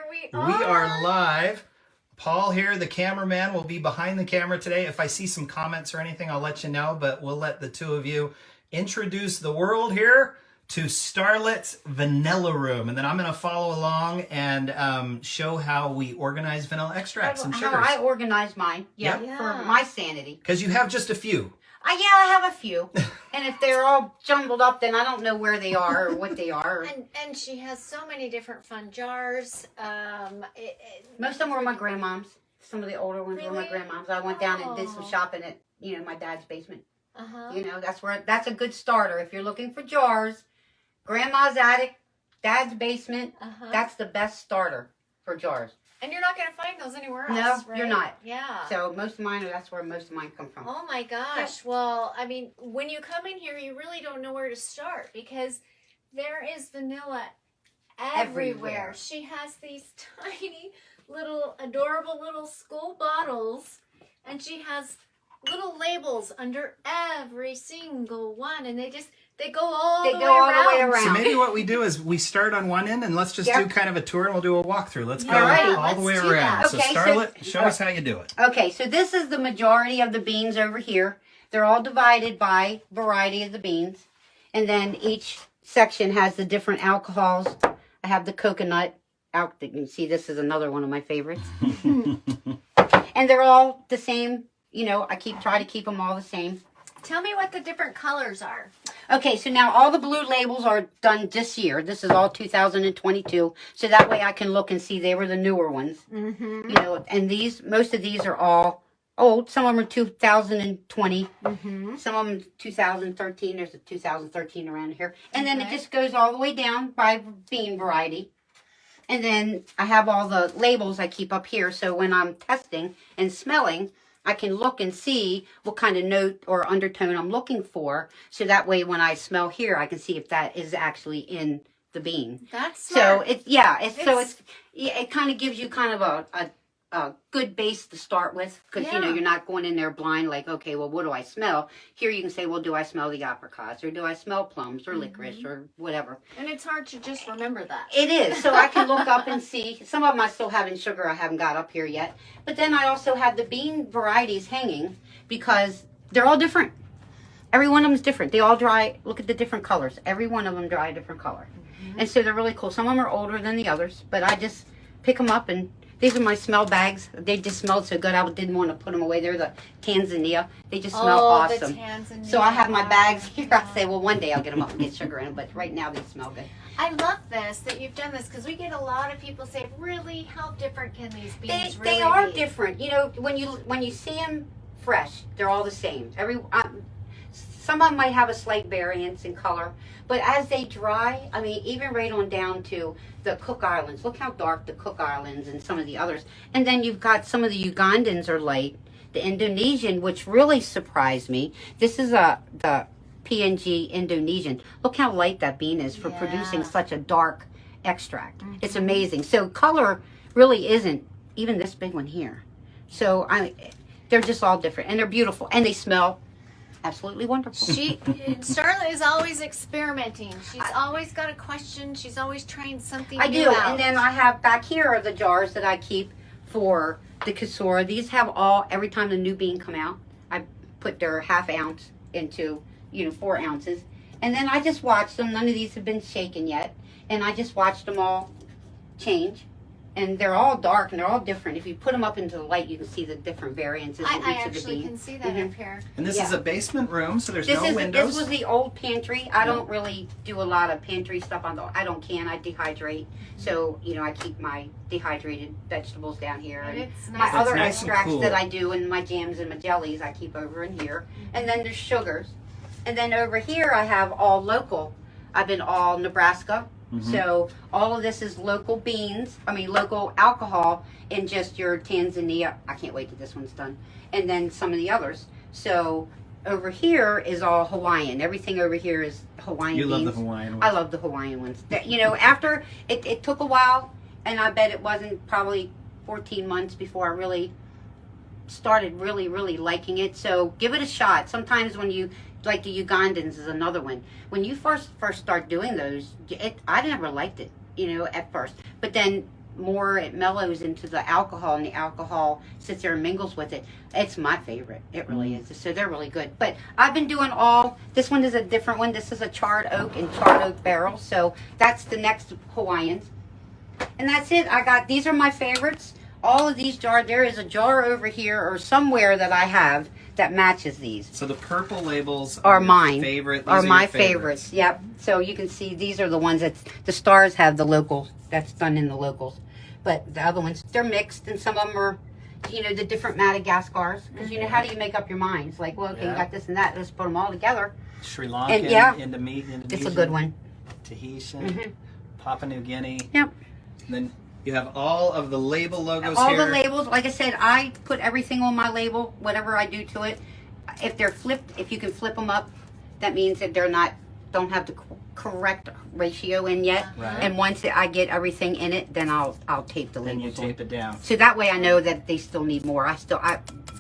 We are live. Paul here, the cameraman, will be behind the camera today. If I see some comments or anything, I'll let you know, but we'll let the two of you introduce the world here to Starlette's Vanilla Room. And then I'm going to follow along and show how we organize vanilla extracts and sugars. How I organize mine, yeah, for my sanity. Because you have just a few. Yeah, I have a few. And if they're all jumbled up, then I don't know where they are or what they are. And she has so many different fun jars. Most of them were my grandmom's. Some of the older ones were my grandmom's. I went down and did some shopping at, my dad's basement. That's a good starter. If you're looking for jars, grandma's attic, dad's basement, that's the best starter for jars. And you're not going to find those anywhere else, No, right? you're not. Yeah. So most of mine, that's where most of mine come from. Oh my gosh. Well, I mean, when you come in here, you really don't know where to start because there is vanilla everywhere. She has these tiny little adorable little school bottles and she has little labels under every single one and they go all the way around. So maybe what we do is we start on one end and let's just do kind of a tour and we'll do a walkthrough. Let's go all the way around. So Starlette, show us how you do it. Okay, so this is the majority of the beans over here. They're all divided by variety of the beans. And then each section has the different alcohols. I have the coconut. You can see this is another one of my favorites. And they're all the same. I try to keep them all the same. Tell me what the different colors are. Okay, so now all the blue labels are done this year. This is all 2022. So that way I can look and see they were the newer ones. And most of these are all old. Some of them are 2020. Some of them 2013. There's a 2013 around here. And then it just goes all the way down by bean variety. And then I have all the labels I keep up here. So when I'm testing and smelling, I can look and see what kind of note or undertone I'm looking for. So that way when I smell here, I can see if that is actually in the bean. That's smart. So it kind of gives you kind of a good base to start with. Because, you're not going in there blind like, okay, well, what do I smell? Here you can say, well, do I smell the apricots? Or do I smell plums or licorice or whatever? And it's hard to just remember that. It is. So I can look up and see. Some of them I still have in sugar. I haven't got up here yet. But then I also have the bean varieties hanging because they're all different. Every one of them is different. They all dry. Look at the different colors. Every one of them dry a different color. And so they're really cool. Some of them are older than the others. But I just pick them up and these are my smell bags. They just smelled so good. I didn't want to put them away. They're the Tanzania. They just smell awesome. The Tanzania. So I have my bags here. I say, well, one day I'll get them up and get sugar in them. But right now they smell good. I love this, that you've done this, because we get a lot of people say, really, how different can these beans really be? They are different. When you see them fresh, they're all the same. Some of them might have a slight variance in color, but as they dry, even right on down to the Cook Islands. Look how dark the Cook Islands and some of the others. And then you've got some of the Ugandans are light. The Indonesian, which really surprised me. This is the PNG Indonesian. Look how light that bean is for producing such a dark extract. It's amazing. So color really isn't even this big one here. So they're just all different and they're beautiful and they smell absolutely wonderful. Starlette is always experimenting. She's always got a question. She's always trying something new out. And then I have back here are the jars that I keep for the Casora. These have every time the new bean come out, I put their ½ ounce into 4 ounces. And then I just watch them. None of these have been shaken yet. And I just watched them all change. And they're all dark and they're all different. If you put them up into the light, you can see the different variances in each of the beans. I actually can see that up here. And this is a basement room, so there's no windows. This was the old pantry. I don't really do a lot of pantry stuff I dehydrate. So, I keep my dehydrated vegetables down here. And it's my nice. other extracts that I do and my jams and my jellies I keep over in here. And then there's sugars. And then over here I have all local. I've been all Nebraska. So all of this is local beans, local alcohol in just your Tanzania. I can't wait till this one's done. And then some of the others. So over here is all Hawaiian. Everything over here is Hawaiian beans. You love the Hawaiian ones. I love the Hawaiian ones. After it took a while, and I bet it wasn't probably 14 months before I really started really liking it. So give it a shot. Sometimes when you like the Ugandans is another one. When you first start doing those, I never liked it, at first. But then more it mellows into the alcohol, and the alcohol sits there and mingles with it. It's my favorite. It really is. So they're really good. But I've been doing this one is a different one. This is a charred oak and charred oak barrel. So that's the next Hawaiians. And that's it. These are my favorites. All of these jars, there is a jar over here or somewhere that I have that matches these. So the purple labels are your mine. Favorite. These are my your favorites. Yep. So you can see these are the ones that the stars have the local. That's done in the locals. But the other ones, they're mixed, and some of them are, the different Madagascars. Because how do you make up your mind? It's like, well, okay, you got this and that. Let's put them all together. Sri Lankan, Indonesian. It's a good one. Tahitian, Papua New Guinea. Yep. And then you have all of the label logos all here. the labels. Like I said, I put everything on my label, whatever I do to it. If they're flipped, if you can flip them up, that means that don't have the correct ratio in yet. Right. And once I get everything in it, then I'll tape the labels. Then you tape it down. So that way I know that they still need more.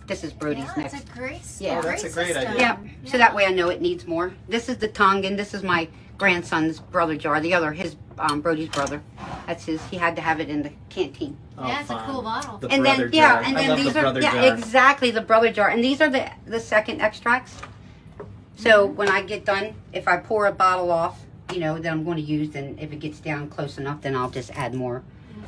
This is Brody's Yeah, next. it's a great, that's a great system. idea. Yeah. So that way I know it needs more. This is the Tongan. This is my grandson's brother jar. The other, Brody's brother. That's his. He had to have it in the canteen. Oh, Yeah, it's a fun. cool bottle. The And brother then jar. and I then love these the are brother jar. exactly the brother jar. And these are the second extracts. So when I get done, if I pour a bottle off, that I'm going to use, then if it gets down close enough, then I'll just add more.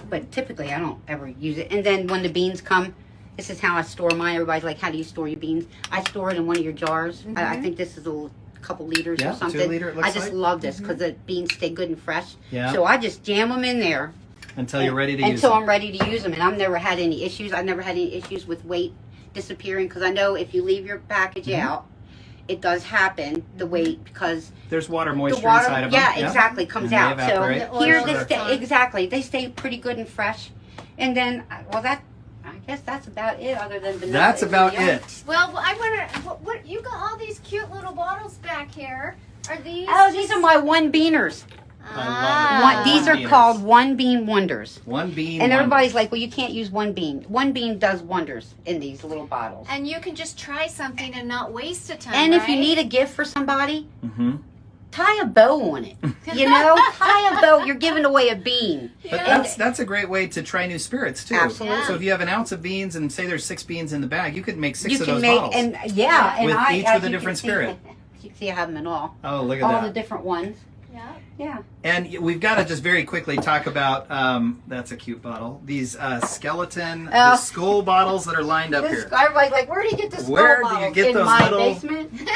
But typically I don't ever use it. And then when the beans come, this is how I store mine. Everybody's like, how do you store your beans? I store it in one of your jars. I think this is a couple liters Yeah, or something. 2 liter it looks I just like. love this because the beans stay good and fresh. Yeah. So I just jam them in there. Until you're ready to use Until them. I'm ready to use them. And I've never had any issues. I've never had any issues with weight disappearing, because I know if you leave your package out, it does happen, the weight, because There's water the moisture water, inside of them. exactly, comes And they out. So evaporate. The here oil they is stay, fine. exactly, they stay pretty good and fresh. And then, I guess that's about it, other than vanilla. That's is about vanilla. it. Well, I wonder, what you got all these cute little bottles back here. Are these? Oh, these are my one beaners. I love it. These are beaners. called one bean wonders. One bean. And everybody's wonders. like, well, you can't use one bean. One bean does wonders in these little bottles. And you can just try something and not waste a ton. And if you right? need a gift for somebody, Mhm. tie a bow on it. Tie a bow. You're giving away a bean. But Yeah. that's a great way to try new spirits too. Absolutely. So if you have an ounce of beans and say there's 6 beans in the bag, you could make 6 You of can those make bottles. and and With I each as with a you different can see- spirit. You can see I have them in all. Oh, look at All that. the different ones. Yeah. Yeah. And we've got to just very quickly talk about, that's a cute bottle, these skeleton the skull bottles that are lined up This here. everybody's like, where do you get the skull Where do you bottles? get in those my little- basement?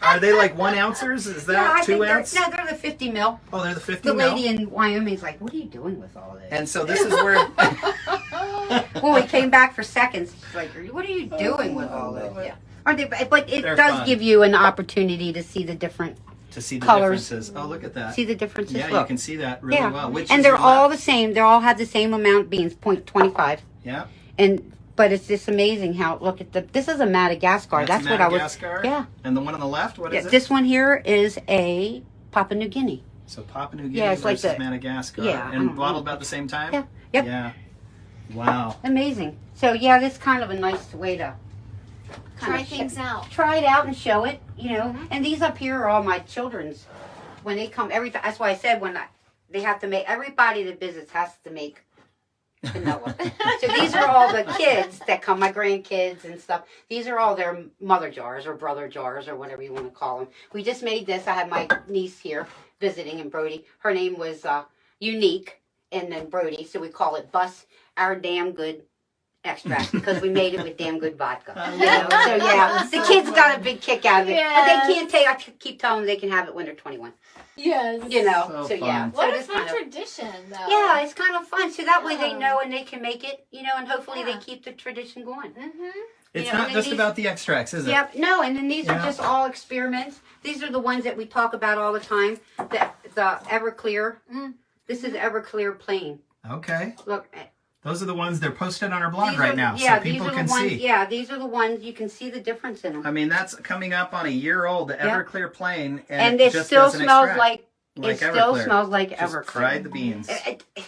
Are they like 1 ounces? Is Yeah, that I 2 think ounce? they're the 50 mil. Oh, they're the 50 The mil? lady in Wyoming's like, what are you doing with all this? And so this is where... When we came back for seconds, she's like, what are you doing with all this? Yeah. Aren't they? But it They're does fun. give you an opportunity to see the different to see the colors. differences. Oh, look at that. See the differences. Yeah, Look. you can see that really Yeah. well. Which And is they're your all left? the same. They all have the same amount of beans, 0.25. Yeah. But it's just amazing how, look at this is a Madagascar. That's what Madagascar. Yeah. And the one on the left, what is it? This one here is a Papua New Guinea. So Papua New Guinea Yeah, it's like versus the- Madagascar. yeah, I And don't bottled know. about the same time? Yeah. Yep. Yeah. Wow. Amazing. So yeah, this is kind of a nice way to kind Try of things out. try it out and show it, And these up here are all my children's. When they come, that's why I said they have to make, everybody that visits has to make vanilla. So these are all the kids that come, my grandkids and stuff. These are all their mother jars or brother jars or whatever you want to call them. We just made this. I had my niece here visiting, and Brody. Her name was Unique, and then Brody. So we call it Bus Our Damn Good Extract because we made it with damn good vodka. So yeah, the kids got a big kick out of it, but they can't take. I keep telling them they can have it when they're 21. Yes. So Yeah. fun. What so a this fun kind of, tradition, though. yeah, it's kind of fun. So that way they Yeah. know and they can make it, and hopefully they Yeah. keep the tradition going. Mm-hmm. It's You know, not and just these- about the extracts, is it? Yep. No, and then these Yeah. are just all experiments. These are the ones that we talk about all the time. The Everclear. This is Everclear plain. Okay. Look. Those are the ones they're posted on our blog These right are- now, yeah, so people these are can the ones, see. Yeah, these are the ones you can see the difference in them. I mean, that's coming up on a year old, the Yeah. Everclear plain, And it it just still doesn't smells extract like like it still Everclear. smells like Just Everclear. fried the beans.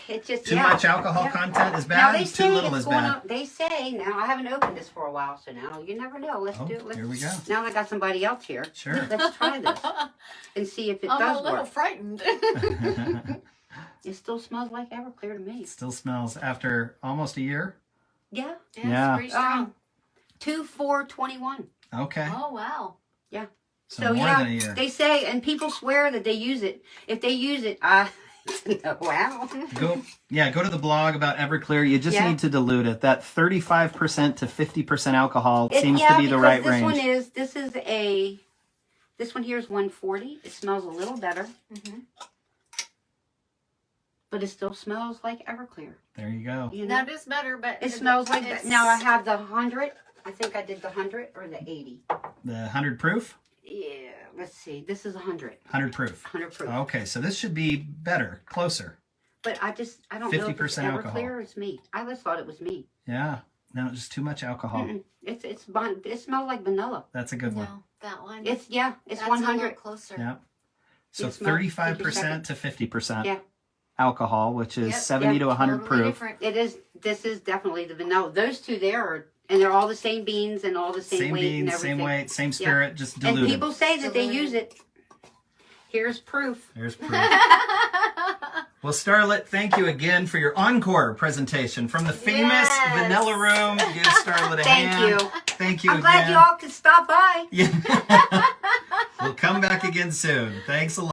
It just Too yeah. much alcohol Yeah. content is Now bad. they Too say little it's is going bad. to, they say now I haven't opened this for a while, so now you never know. Let's Oh, do it. Let's, here we go. Now I got somebody else here. Sure. Let's try this and see if it I'm does a little work. frightened. It still smells like Everclear to me. It still smells after almost a year. Yeah. Yeah. It's pretty strong. 2/4/21. Okay. Oh, wow. Yeah. So more than a year. They say, and people swear that they use it. If they use it, wow. Go to the blog about Everclear. You just need to dilute it. That 35% to 50% alcohol seems to be the right range. This one here is 140. It smells a little better. But it still smells like Everclear. There you go. You know? That is better, but it smells like that. Now I have the 100. I think I did the 100 or the 80. The 100 proof? Yeah, let's see. This is 100. 100 proof. 100 proof. Okay, so this should be better, closer. But I don't know if it's 50% alcohol. Everclear or it's me. I just thought it was me. Yeah. No, just too much alcohol. It smells like vanilla. That's a good one. No, that one. It's That's 100. a lot closer. Yeah. So It smells- 35% to 50% Yeah. alcohol, which is 70 to 100 Totally proof. different. This is definitely the vanilla. Those two there are, and they're all the same beans and all the same weight and beans, everything. same weight, same spirit, just And diluted. people say that they use it. Here's proof. There's proof. Well, Starlette, thank you again for your encore presentation from the famous Vanilla Room. Give Starlette a hand. Thank you I'm again. glad you all could stop by. Yeah. We'll come back again soon. Thanks a lot.